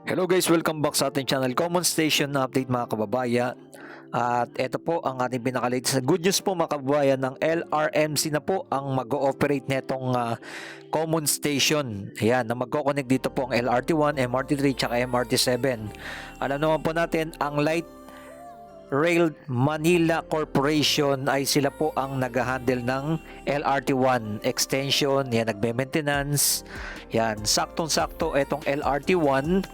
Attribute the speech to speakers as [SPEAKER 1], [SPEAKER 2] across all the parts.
[SPEAKER 1] Hello guys, welcome back sa ating channel Common Station na update mga kababayan. At ito po ang ating pinaka-latest na good news po mga kababayan, ng LRMC na po ang mag-ooperate netong Common Station. Ayan, na magko-connect dito po ang LRT1, MRT3 tsaka MRT7. Alam naman po natin ang Light Rail Manila Corporation ay sila po ang nag-handle ng LRT1 extension. Yan, nagme-maintenance. Yan, saktong-sakto itong LRT1.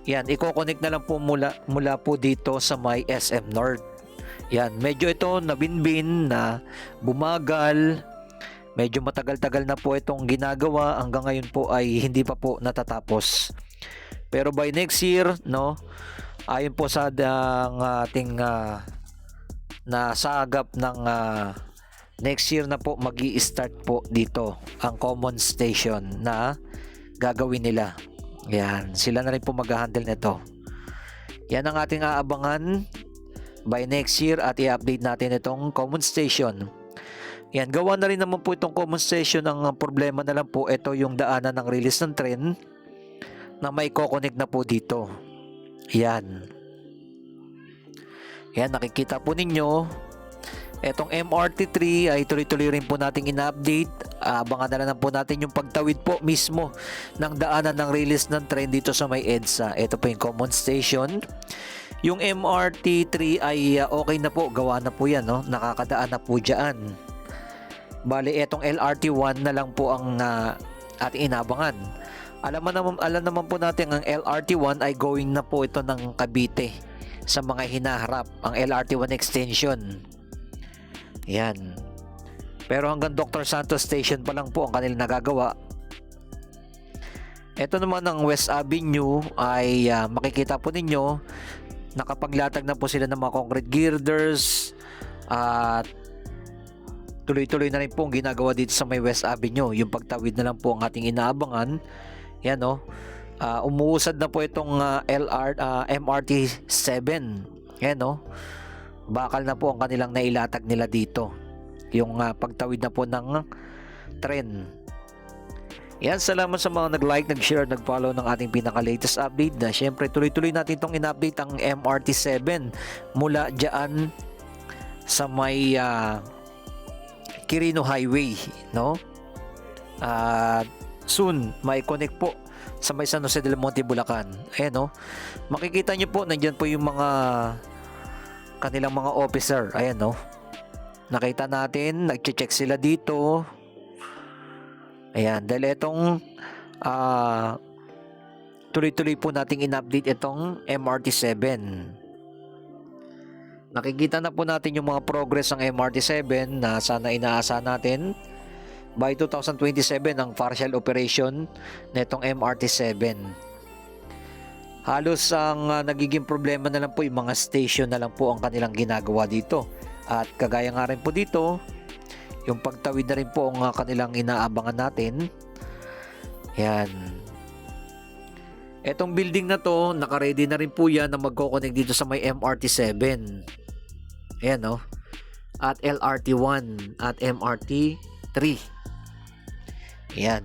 [SPEAKER 1] Yan, i-connect na lang po mula po dito sa may SM North. Yan, medyo ito nabinbin na bumagal. Medyo matagal-tagal na po itong ginagawa. Hanggang ngayon po ay hindi pa po natatapos. Pero by next year, no, ayon po sa ating nasagap ng next year na po magi-start po dito ang Common Station na gagawin nila. Yan, sila na rin po mag-handle nito. Yan ang ating aabangan by next year at i-update natin itong Common Station. Yan, gawa na rin naman po itong Common Station. Ang problema na lang po, ito yung daanan ng release ng tren na may connect na po dito. Yan. Yan, nakikita po ninyo. Etong MRT3 ay tuloy-tuloy rin po nating ina-update. Abangan na lang po natin yung pagtawid po mismo ng daanan ng release ng tren dito sa may EDSA. Ito po yung Common Station. Yung MRT3 ay okay na po. Gawa na po yan, no? Nakakadaan na po dyan. Bali, etong LRT1 na lang po ang ating inabangan. Alam naman po natin ang LRT1 ay going na po ito ng Cavite sa mga hinaharap. Ang LRT1 extension. Yan. Pero hanggang Dr. Santos Station pa lang po ang kanilang nagagawa. Ito naman ang West Avenue ay makikita po ninyo nakapaglatag na po sila ng mga concrete girders at tuloy-tuloy na rin po ang ginagawa dito sa may West Avenue. Yung pagtawid na lang po ang ating inaabangan. Yan, no. Umuusad na po itong MRT7. Yan, no. Bakal na po ang kanilang nailatag nila dito. Yung pagtawid na po ng tren. Yan, salamat sa mga nag-like, nag-share, nag-follow ng ating pinaka-latest update. Na syempre tuloy-tuloy natin itong in-update ang MRT7 mula dyan sa may Quirino Highway, no? Soon may connect po sa may San Jose del Monte, Bulacan. Ayan, no? Makikita nyo po, nandyan po yung mga kanilang mga officer. Ayan, no? Nakita natin, nag-check sila dito. Ayan, dahil itong tuloy-tuloy po nating in-update itong MRT7. Nakikita na po natin yung mga progress ng MRT7 na sana inaasahan natin by 2027 ang partial operation nitong MRT7. Halos ang nagiging problema na lang po yung mga station na lang po ang kanilang ginagawa dito. At kagaya nga rin po dito, yung pagtawid na rin po ang kanilang inaabangan natin. Yan. Etong building na to, naka-ready na rin po yan na magko-connect dito sa may MRT7. Ayan, no? At LRT1 at MRT3. Ayan.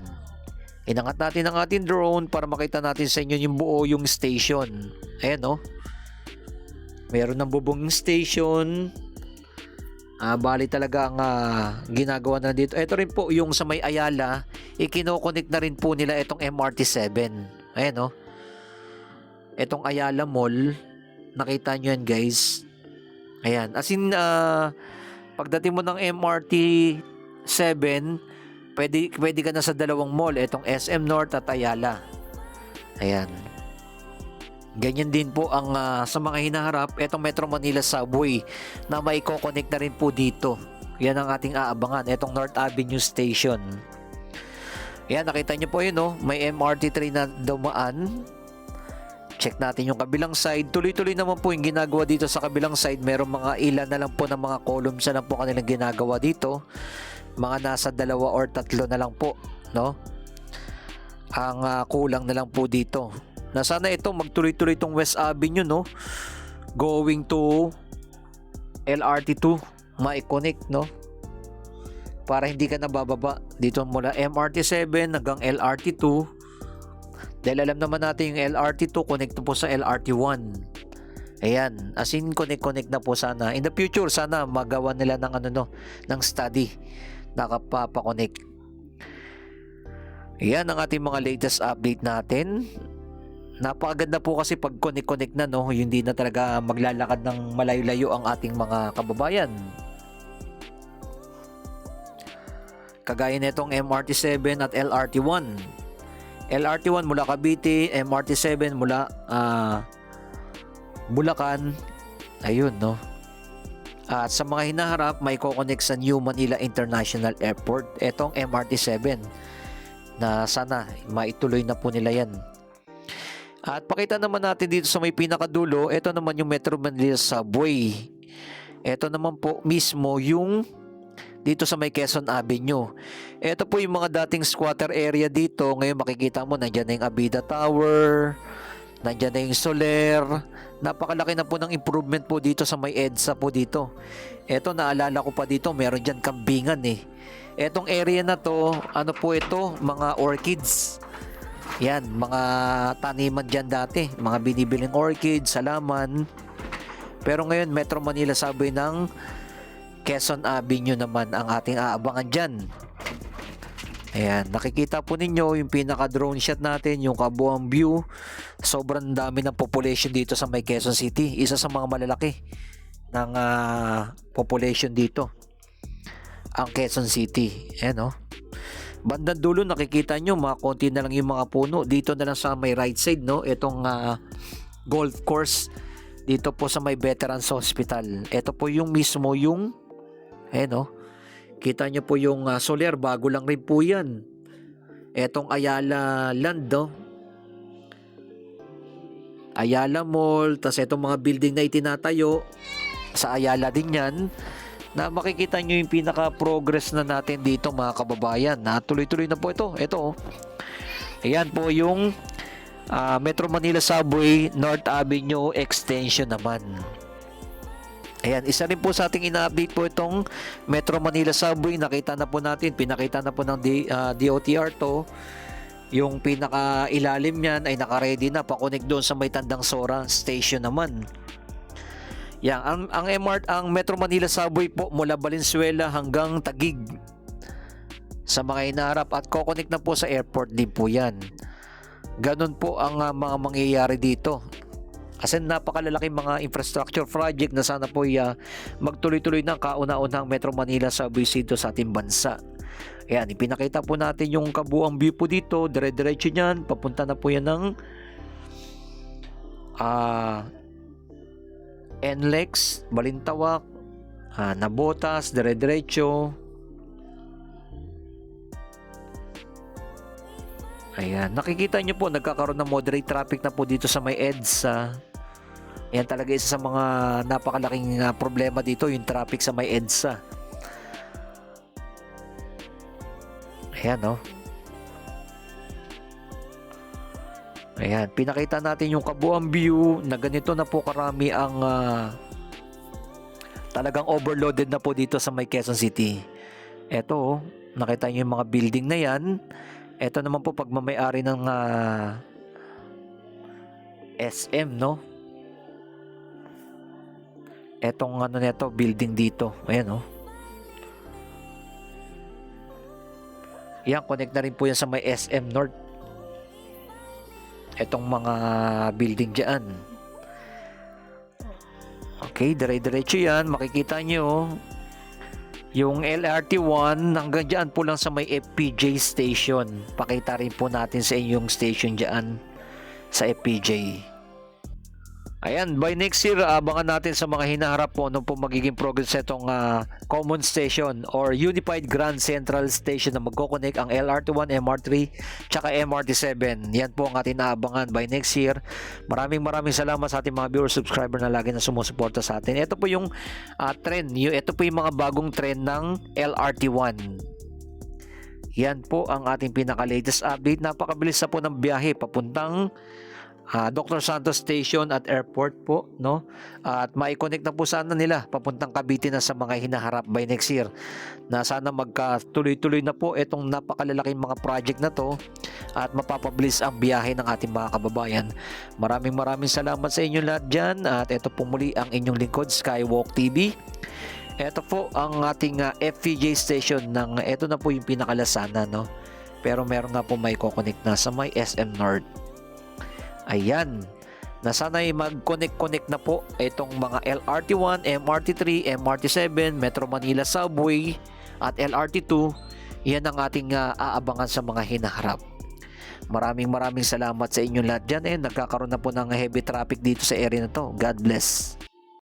[SPEAKER 1] Inangat natin ang ating drone para makita natin sa inyo yung buo yung station. Ayan, no? Meron ng bubong station. Bali talaga ang ginagawa na dito. Ito rin po yung sa may Ayala, ikino-connect na rin po nila itong MRT7. Ayan, no? Itong Ayala Mall, nakita nyo yan, guys. Ayan, as in pagdating mo ng MRT7, pwede ka na sa dalawang mall, itong SM North at Ayala. Ayan. Ganyan din po ang sa mga hinaharap, itong Metro Manila Subway na may connect na rin po dito. Yan ang ating aabangan, itong North Avenue Station. Yan, nakita nyo po yun, no? May MRT3 na dumaan. Check natin yung kabilang side. Tuloy-tuloy naman po yung ginagawa dito sa kabilang side. Merong mga ilan na lang po ng mga columns na lang po kanilang ginagawa dito. Mga nasa 2 or 3 na lang po, no? Ang kulang na lang po dito. Na sana ito magtuloy-tuloy itong West Avenue, no? Going to LRT2, ma-connect, no? Para hindi ka nabababa dito mula MRT7 hanggang LRT2. Dahil alam naman natin yung LRT2 connect po sa LRT1. Ayan, as in connect na po sana. In the future, sana magawa nila ng ng study na kapapakonect. Ayan ang ating mga latest update natin. Napakaganda po kasi pag connect na, no, hindi na talaga maglalakad ng malayo-layo ang ating mga kababayan. Kagaya nitong MRT7 at LRT1. LRT1 mula Cavite, MRT7 mula Bulacan. Ayun, no. At sa mga hinaharap, may ko-connect sa New Manila International Airport. Etong MRT7 na sana maituloy na po nila yan. At pakita naman natin dito sa may pinakadulo, ito naman yung Metro Manila Subway. Ito naman po mismo yung dito sa may Quezon Avenue. Ito po yung mga dating squatter area dito. Ngayon makikita mo, nandyan na yung Abida Tower, nandyan na yung Soler. Napakalaki na po ng improvement po dito sa may EDSA po dito. Ito, naalala ko pa dito, meron dyan kambingan eh. Etong area na to, ano po ito? Mga orchids. Yan, mga taniman dyan dati. Mga binibiling orchids, salaman. Pero ngayon, Metro Manila Subway ng Quezon Avenue naman ang ating aabangan dyan. Ayan, nakikita po ninyo yung pinaka-drone shot natin, yung kabuang view. Sobrang dami ng population dito sa may Quezon City. Isa sa mga malalaki ng population dito. Ang Quezon City. Ayan, oh. Bandang dulo nakikita nyo, mga konti na lang yung mga puno. Dito na lang sa may right side, no, itong golf course dito po sa may Veterans Hospital. Ito po yung mismo yung no, kita nyo po yung Soler, bago lang rin po yan. Etong Ayala Land, no, Ayala Mall. Tas itong mga building na itinatayo sa Ayala din yan, na makikita nyo yung pinaka-progress na natin dito, mga kababayan. Na tuloy-tuloy na po ito. Ito, oh. Ayan po yung Metro Manila Subway North Avenue Extension naman. Ayan, isa rin po sa ating ina-update po itong Metro Manila Subway. Nakita na po natin, pinakita na po ng DOTR to. Yung pinaka-ilalim niyan ay naka-ready na, pa-connect doon sa may Tandang Sora Station naman. Yan, ang Metro Manila Subway po mula Valenzuela hanggang Taguig sa mga inaharap, at ko-connect na po sa airport din po yan. Ganun po ang mga mangyayari dito. Kasi napakalalaking mga infrastructure project na sana po magtuloy-tuloy ng kauna-unang Metro Manila Subway dito sa ating bansa. Ayan, ipinakita po natin yung kabuang view po dito. Dire-diretso niyan, papunta na po yan ng NLEX, Balintawak, Nabotas, dire-diretso. Ayan, nakikita nyo po, nagkakaroon ng moderate traffic na po dito sa may EDSA. Ayan, talaga isa sa mga napakalaking problema dito, yung traffic sa may EDSA. Ayan, no. Ayan, pinakita natin yung kabuang view na ganito na po karami ang talagang overloaded na po dito sa may Quezon City. Eto, nakita nyo yung mga building na yan. Eto naman po pagmamay-ari ng SM, no? Etong neto, building dito. Ayan, no? Yan, connect na rin po yan sa may SM North. Etong mga building dyan. Okay, dire-diretso yan. Makikita nyo yung LRT1 hanggang dyan po lang sa may FPJ station. Pakita rin po natin sa inyong station dyan sa FPJ. Ayan, by next year, abangan natin sa mga hinaharap po ano po magiging progress itong common station or Unified Grand Central Station na magkoconnect ang LRT1, MR3, tsaka MRT7. Yan po ang ating naabangan by next year. Maraming salamat sa ating mga viewers, subscriber na lagi na sumusuporta sa atin. Ito po yung trend. Ito po yung mga bagong trend ng LRT1. Yan po ang ating pinaka-latest update. Napakabilis na po ng biyahe papuntang Dr. Santos Station at airport po, no? At mai-connect na po sana nila papuntang Cavite na sa mga hinaharap by next year. Na sana magkatuloy-tuloy na po itong napakalalaking mga project na to at mapapabilis ang biyahe ng ating mga kababayan. Maraming salamat sa inyo lahat dyan at ito po muli ang inyong lingkod, Skywalk TV. Ito po ang ating FPJ station ng ito na po yung pinakalasana, no? Pero meron nga po may connect na sa may SM North. Ayan, na sana'y mag-connect na po itong mga LRT1, MRT3, MRT7, Metro Manila Subway at LRT2. Yan ang ating aabangan sa mga hinaharap. Maraming salamat sa inyong lahat dyan. Nagkakaroon na po ng heavy traffic dito sa area na to. God bless.